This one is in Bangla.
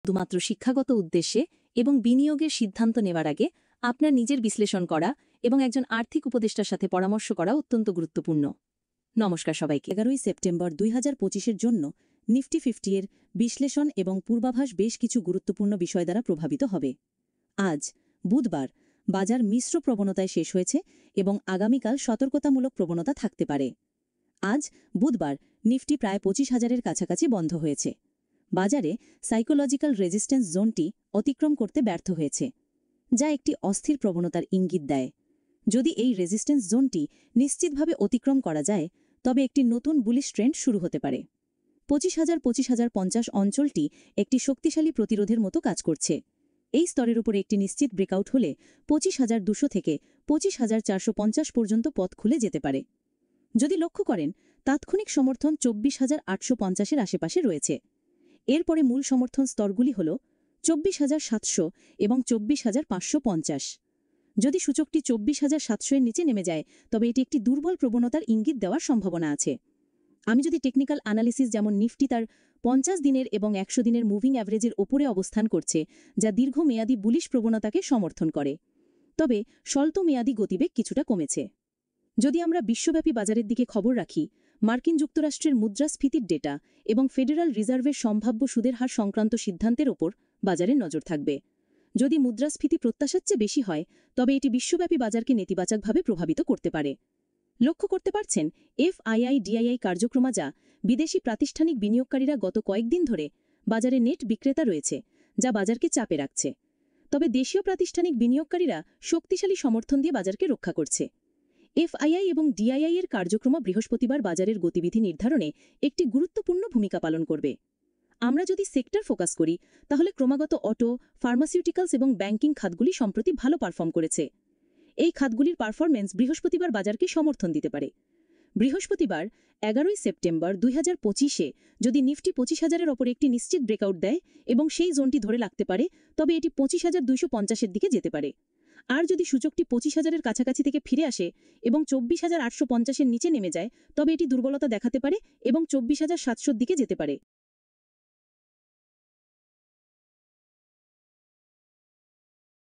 শুধুমাত্র শিক্ষাগত উদ্দেশ্যে এবং বিনিয়োগের সিদ্ধান্ত নেওয়ার আগে আপনার নিজের বিশ্লেষণ করা এবং একজন আর্থিক উপদেষ্টার সাথে পরামর্শ করা অত্যন্ত গুরুত্বপূর্ণ। নমস্কার সবাইকে। 11 সেপ্টেম্বর 2025-এর জন্য নিফটি 50 এর বিশ্লেষণ এবং পূর্বাভাস বেশ কিছু গুরুত্বপূর্ণ বিষয় দ্বারা প্রভাবিত হবে। আজ বুধবার বাজার মিশ্র প্রবণতায় শেষ হয়েছে এবং আগামীকাল সতর্কতামূলক প্রবণতা থাকতে পারে। আজ বুধবার নিফটি প্রায় 25,000-এর কাছাকাছি বন্ধ হয়েছে। বাজারে সাইকোলজিক্যাল রেজিস্ট্যান্স জোনটি অতিক্রম করতে ব্যর্থ হয়েছে, যা একটি অস্থির প্রবণতার ইঙ্গিত দেয়। যদি এই রেজিস্ট্যান্স জোনটি নিশ্চিতভাবে অতিক্রম করা যায়, তবে একটি নতুন বুলিশ ট্রেন্ড শুরু হতে পারে। 25,000-25,050 অঞ্চলটি একটি শক্তিশালী প্রতিরোধের মতো কাজ করছে। এই স্তরের উপরে একটি নিশ্চিত ব্রেকআউট হলে 25,200 থেকে 25,450 পর্যন্ত পথ খুলে যেতে পারে। যদি লক্ষ্য করেন, তাৎক্ষণিক সমর্থন 24,850-এর আশেপাশে রয়েছে। এরপরে মূল সমর্থন স্তরগুলি হল 24,700 এবং 24,550। যদি সূচকটি 24,700-এর নিচে নেমে যায়, তবে এটি একটি দুর্বল প্রবণতার ইঙ্গিত দেওয়ার সম্ভাবনা আছে। আমি যদি টেকনিক্যাল অ্যানালিসিস যেমন নিফটি তার 50 দিনের এবং 100 দিনের মুভিং অ্যাভারেজের ওপরে অবস্থান করছে, যা দীর্ঘমেয়াদী বুলিশ প্রবণতাকে সমর্থন করে, তবে স্বল্পমেয়াদী গতিবেগ কিছুটা কমেছে। যদি আমরা বিশ্বব্যাপী বাজারের দিকে খবর রাখি, মার্কিন যুক্তরাষ্ট্রের মুদ্রাস্ফীতির ডেটা এবং ফেডারাল রিজার্ভের সম্ভাব্য সুদের হার সংক্রান্ত সিদ্ধান্তের ওপর বাজারের নজর থাকবে। যদি মুদ্রাস্ফীতি প্রত্যাশার চেয়ে বেশি হয়, তবে এটি বিশ্বব্যাপী বাজারকে নেতিবাচকভাবে প্রভাবিত করতে পারে। লক্ষ্য করতে পারছেন, FII-DII কার্যক্রমা, যা বিদেশি প্রাতিষ্ঠানিক বিনিয়োগকারীরা গত কয়েকদিন ধরে বাজারে নেট বিক্রেতা রয়েছে, যা বাজারকে চাপে রাখছে। তবে দেশীয় প্রাতিষ্ঠানিক বিনিয়োগকারীরা শক্তিশালী সমর্থন দিয়ে বাজারকে রক্ষা করছে। FII এবং DII এর কার্যক্রম বৃহস্পতিবার বাজারের গতিবিধি নির্ধারণে একটি গুরুত্বপূর্ণ ভূমিকা পালন করবে। আমরা যদি সেক্টর ফোকাস করি, তাহলে ক্রমাগত অটো, ফার্মাসিউটিক্যালস এবং ব্যাংকিং খাতগুলি সম্প্রতি ভালো পারফর্ম করেছে। এই খাতগুলির পারফরমেন্স বৃহস্পতিবার বাজারকে সমর্থন দিতে পারে। বৃহস্পতিবার 11 সেপ্টেম্বর 2025-এ যদি নিফটি 25,000-এর ওপর একটি নিশ্চিত ব্রেকআউট দেয় এবং সেই জোনটি ধরে রাখতে পারে, তবে এটি 25,250-এর দিকে যেতে পারে। আর যদি সূচকটি 25,000-এর কাছাকাছি থেকে ফিরে আসে এবং 24,850-এর নিচে নেমে যায়, তবে এটি দুর্বলতা দেখাতে পারে এবং 24,700-র দিকে যেতে পারে।